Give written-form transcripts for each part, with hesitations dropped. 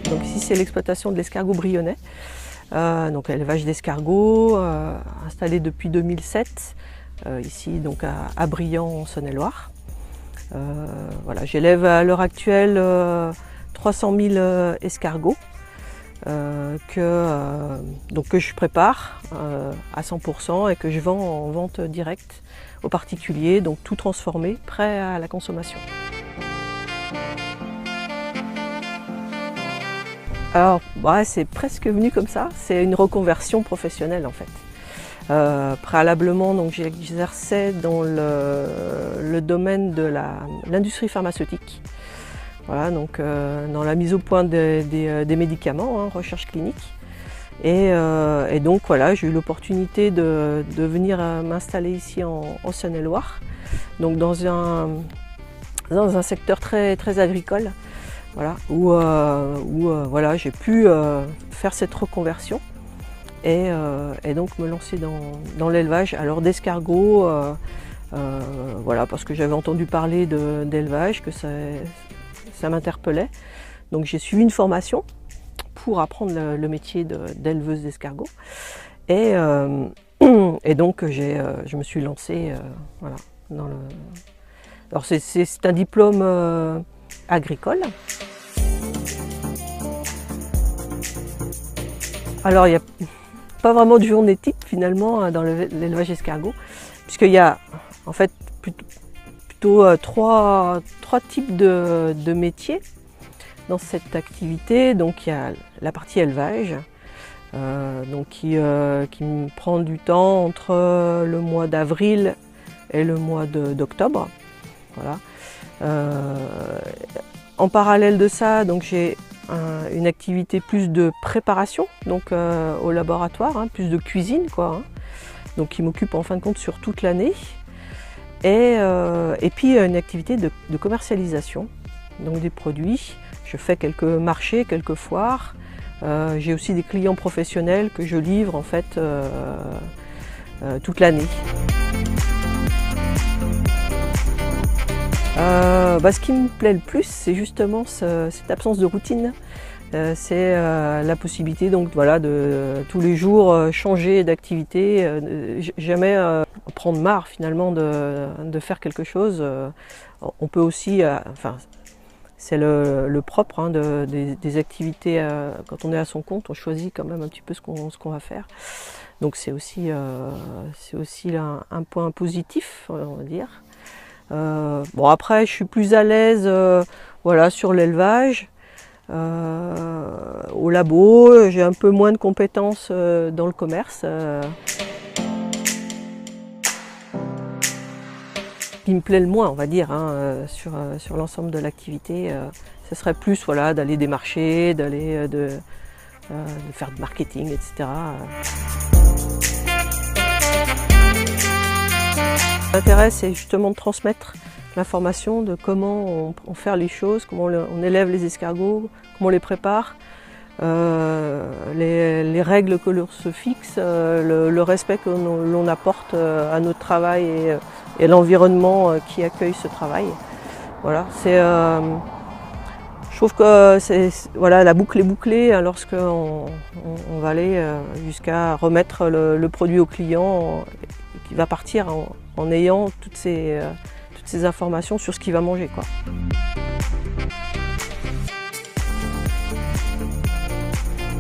Donc ici c'est l'exploitation de l'escargot brionnais, donc élevage d'escargots, installé depuis 2007, ici donc à Briand en Saône-et-Loire. Voilà, j'élève à l'heure actuelle 300 000 escargots que je prépare à 100% et que je vends en vente directe aux particuliers, donc tout transformé, prêt à la consommation. Alors, c'est presque venu comme ça, c'est une reconversion professionnelle en fait. Préalablement, j'exerçais dans le domaine de l'industrie pharmaceutique. Voilà, donc dans la mise au point des médicaments, recherche clinique. Et donc voilà, j'ai eu l'opportunité de venir m'installer ici en Saône-et-Loire, donc dans un secteur très agricole. Voilà, où voilà, j'ai pu faire cette reconversion et donc me lancer dans l'élevage, alors d'escargots, voilà, parce que j'avais entendu parler d'élevage, que ça m'interpellait. Donc j'ai suivi une formation pour apprendre le métier d'éleveuse d'escargots et donc je me suis lancée voilà, alors c'est un diplôme agricole. Alors il n'y a pas vraiment de journée type finalement dans l'élevage d'escargots, puisqu'il y a en fait plutôt trois types de métiers dans cette activité. Donc il y a la partie élevage, donc qui me prend du temps entre le mois d'avril et le mois d'octobre. Voilà. En parallèle de ça, donc j'ai une activité plus de préparation, donc au laboratoire, plus de cuisine, quoi, donc qui m'occupe en fin de compte sur toute l'année. Et puis une activité de commercialisation, donc des produits. Je fais quelques marchés, quelques foires. J'ai aussi des clients professionnels que je livre en fait toute l'année. Ce qui me plaît le plus, c'est justement cette absence de routine. C'est la possibilité donc voilà de tous les jours changer d'activité, jamais prendre marre finalement de faire quelque chose. On peut aussi, enfin c'est le propre des activités quand on est à son compte, on choisit quand même un petit peu ce qu'on va faire. Donc c'est aussi un point positif, on va dire. Bon après je suis plus à l'aise voilà, sur l'élevage, au labo, j'ai un peu moins de compétences dans le commerce. Ce qui me plaît le moins, on va dire, sur l'ensemble de l'activité, ce serait plus voilà, d'aller démarcher, de faire du marketing, etc. L'intérêt, c'est justement de transmettre l'information de comment on fait les choses, comment on élève les escargots, comment on les prépare, les règles que l'on se fixe, le respect que l'on apporte à notre travail et à l'environnement qui accueille ce travail. Voilà, je trouve que voilà, la boucle est bouclée lorsqu'on va aller jusqu'à remettre le produit au client qui va partir en ayant toutes ces informations sur ce qu'il va manger, quoi.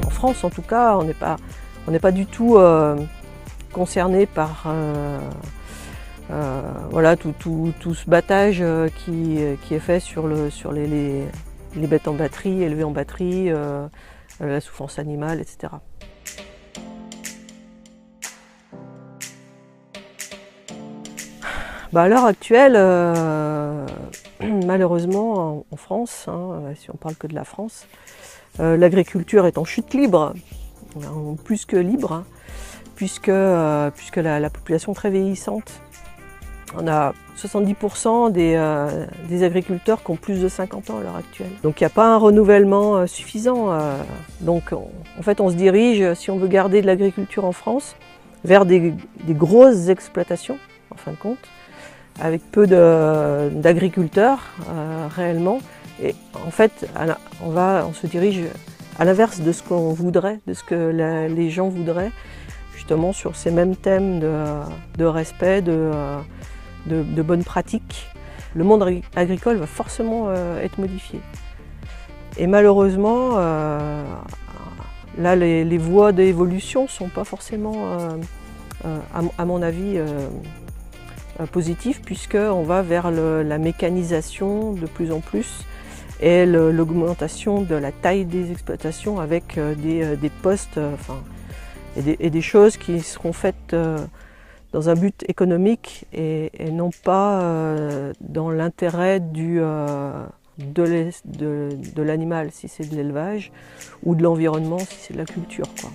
En France, en tout cas, on n'est pas du tout concerné par voilà, tout ce battage qui est fait sur les bêtes en batterie, élevées en batterie, la souffrance animale, etc. À l'heure actuelle, malheureusement en France, si on parle que de la France, l'agriculture est en chute libre, plus que libre, puisque la population est très vieillissante. On a 70% des agriculteurs qui ont plus de 50 ans à l'heure actuelle. Donc il n'y a pas un renouvellement suffisant. Donc en fait on se dirige, si on veut garder de l'agriculture en France, vers des grosses exploitations, en fin de compte, avec peu d'agriculteurs réellement. Et en fait, on se dirige à l'inverse de ce qu'on voudrait, de ce que les gens voudraient, justement sur ces mêmes thèmes de respect, de bonnes pratiques. Le monde agricole va forcément être modifié. Et malheureusement, là, les voies d'évolution ne sont pas forcément, à mon avis, positives, puisqu'on va vers la mécanisation de plus en plus et l'augmentation de la taille des exploitations avec des postes et des choses qui seront faites dans un but économique et non pas dans l'intérêt de l'animal si c'est de l'élevage ou de l'environnement si c'est de la culture, quoi.